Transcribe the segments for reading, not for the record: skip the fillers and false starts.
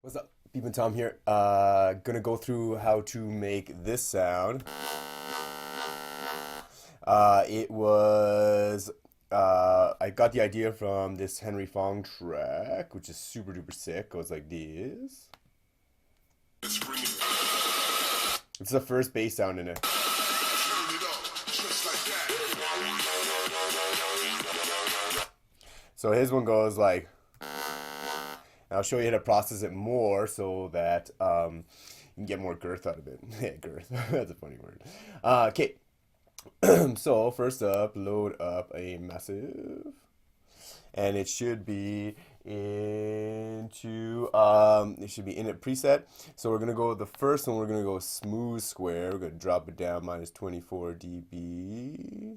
What's up? Peep'n Tom here. Gonna go through how to make this sound. It was I got the idea from this Henry Fong track, which is super duper sick. Goes like this. It's the first bass sound in it. So his one goes like. I'll show you how to process it more so that you can get more girth out of it. Yeah, girth. That's a funny word. Okay. So first up, load up a massive, and it should be into it should be in a preset. So we're gonna go with the first one. We're gonna go smooth square. We're gonna drop it down minus 24 dB.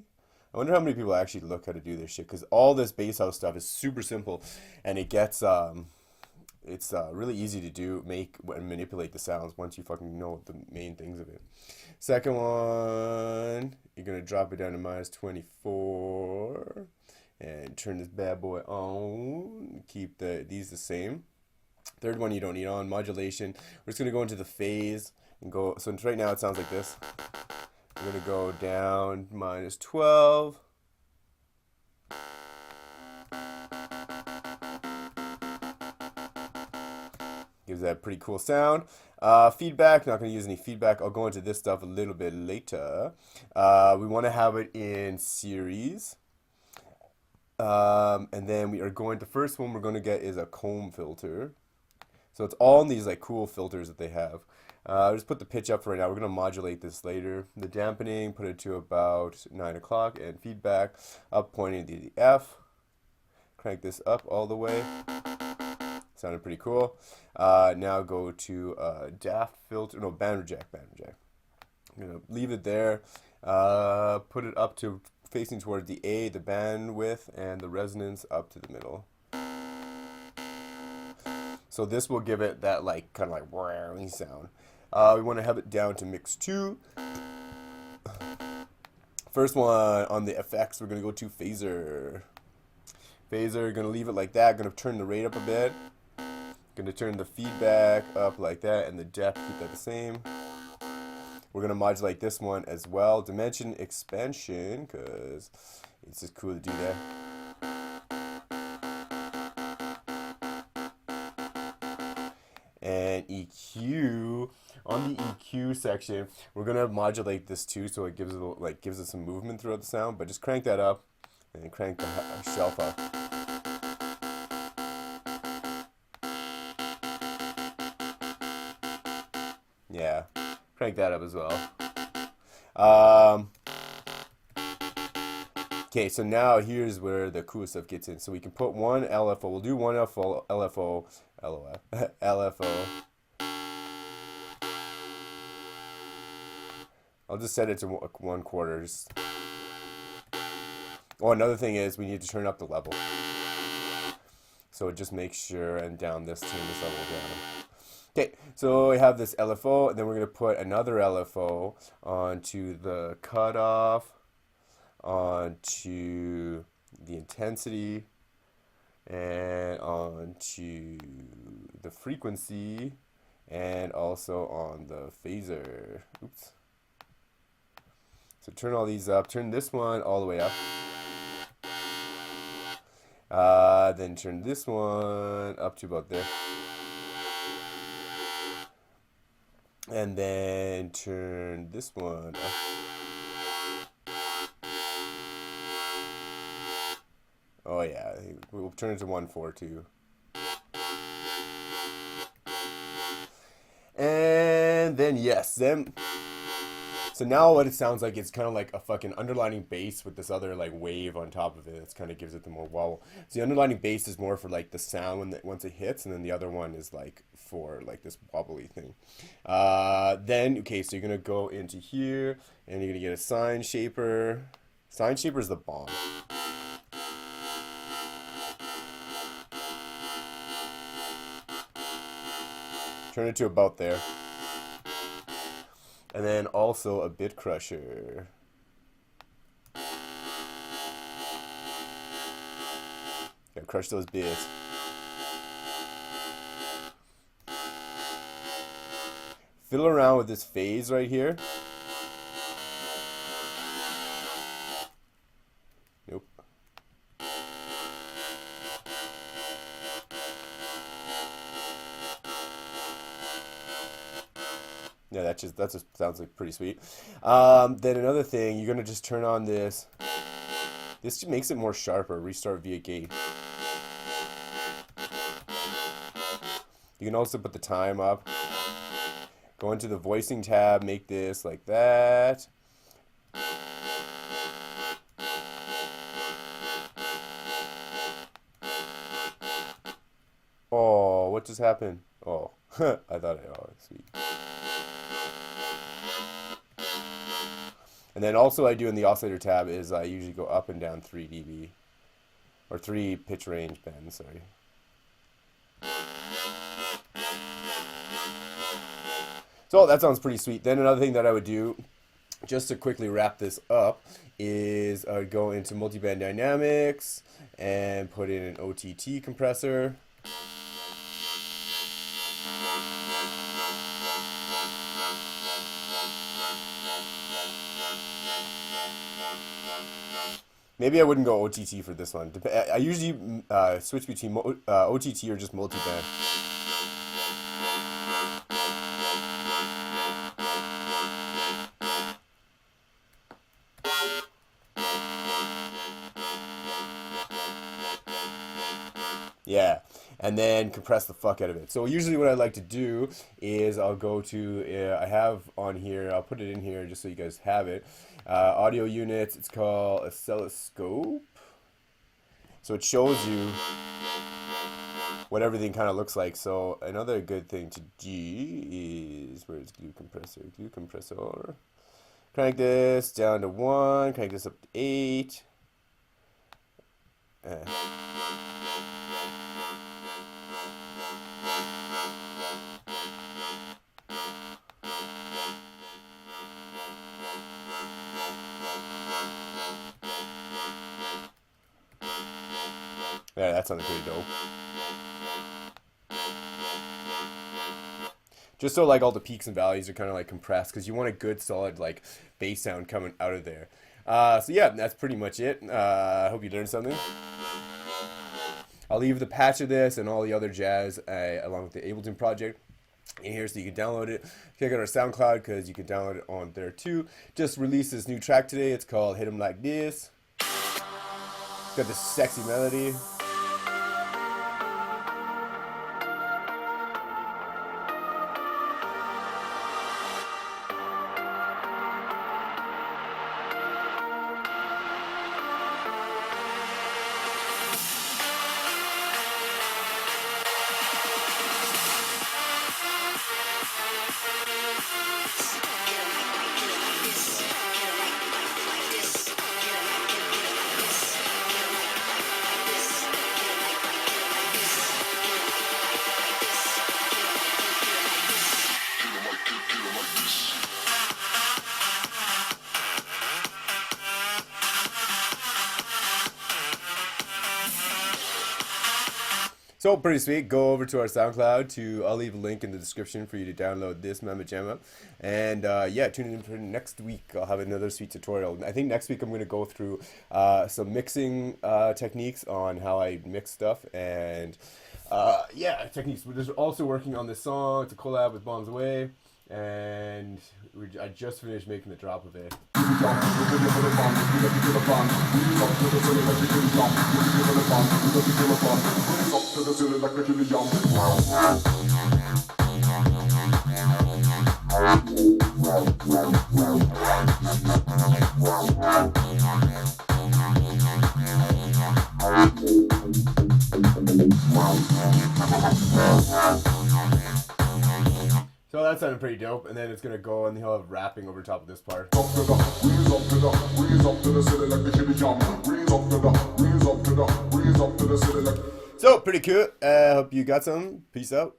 I wonder how many people actually look how to do this shit, because all this bass house stuff is super simple, and it gets it's really easy to do, make, and manipulate the sounds once you fucking know the main things of it. Second one, you're going to drop it down to minus 24 and turn this bad boy on. Keep these the same. Third one you don't need on, modulation. We're just going to go into the phase and go, so right now it sounds like this. We're going to go down minus 12. Gives that pretty cool sound. Feedback, not going to use any feedback. I'll go into this stuff a little bit later. We want to have it in series. And then we are going, the first one we're going to get is a comb filter. So it's all in these like cool filters that they have. I'll just put the pitch up for right now. We're going to modulate this later. The dampening, put it to about 9 o'clock. And feedback, up pointing to the F. Crank this up all the way. Sounded pretty cool. Now go to DAF filter, no, band reject. I'm gonna leave it there. Put it up to facing toward the A, the bandwidth, and the resonance up to the middle. So this will give it that like kind of like whirring sound. We want to have it down to mix 2. First one on the effects, we're gonna go to phaser. Phaser, gonna leave it like that. Gonna turn the rate up a bit. Gonna turn the feedback up like that, and the depth, keep that the same. We're gonna modulate this one as well. Dimension expansion, because it's just cool to do that. And EQ, on the EQ section, we're gonna modulate this too, so it gives it like gives it some movement throughout the sound. But just crank that up, and crank the shelf up. Yeah, crank that up as well. Okay, so now here's where the cool stuff gets in. So we can put one LFO. We'll do one LFO, LOF, LFO. I'll just set it to 1/4. Oh, another thing is we need to turn up the level. So it just makes sure, and down this, turn this level down. Okay, so we have this LFO, and then we're going to put another LFO onto the cutoff, onto the intensity, and onto the frequency, and also on the phaser. Oops. So turn all these up. Turn this one all the way up. Then turn this one up to about there. And then turn this one up. Oh yeah, we'll turn it to 1/4 too. And then yes, then so now what it sounds like, it's kind of like a fucking underlining bass with this other like wave on top of it. It's kind of gives it the more wobble. So the underlining bass is more for like the sound when once it hits, and then the other one is like for like this wobbly thing. Then okay, so you're gonna go into here, and you're gonna get a sine shaper. Sine shaper is the bomb. Turn it to about there. And then also a bit crusher. Gotta crush those bits. Fiddle around with this phase right here. Nope. Yeah, that just sounds like pretty sweet. Then another thing, you're gonna just turn on this. This just makes it more sharper. Restart via gate. You can also put the time up. Go into the voicing tab, make this like that. Oh, what just happened? Oh, I thought oh, sweet. And then also I do in the oscillator tab is I usually go up and down 3 dB. Or 3 pitch range bends, sorry. So that sounds pretty sweet. Then another thing that I would do, just to quickly wrap this up, is I would go into multiband dynamics and put in an OTT compressor. Maybe I wouldn't go OTT for this one. I usually switch between OTT or just multiband. Yeah, and then compress the fuck out of it. So usually what I like to do is I'll go to, I have on here, I'll put it in here just so you guys have it. Audio units, it's called oscilloscope. So it shows you what everything kind of looks like. So another good thing to do is, where's glue compressor? Glue compressor. Crank this down to 1, crank this up to 8. Yeah, that sounded pretty dope. Just so like all the peaks and valleys are kind of like compressed, because you want a good solid like bass sound coming out of there. So yeah, that's pretty much it. I hope you learned something. I'll leave the patch of this and all the other jazz along with the Ableton project in here so you can download it. Check out our SoundCloud because you can download it on there too. Just released this new track today. It's called Hit 'Em Like This. It's got this sexy melody. So pretty sweet. Go over to our SoundCloud I'll leave a link in the description for you to download this Mama Jamma. And yeah, tune in for next week. I'll have another sweet tutorial. I think next week I'm going to go through some mixing techniques on how I mix stuff. And yeah, techniques. We're just also working on this song. It's a collab with Bombs Away. And I just finished making the drop of it. So that sounded pretty dope, and then it's gonna go and he'll have rapping over top of this part. So pretty cool. Hope you got some. Peace out.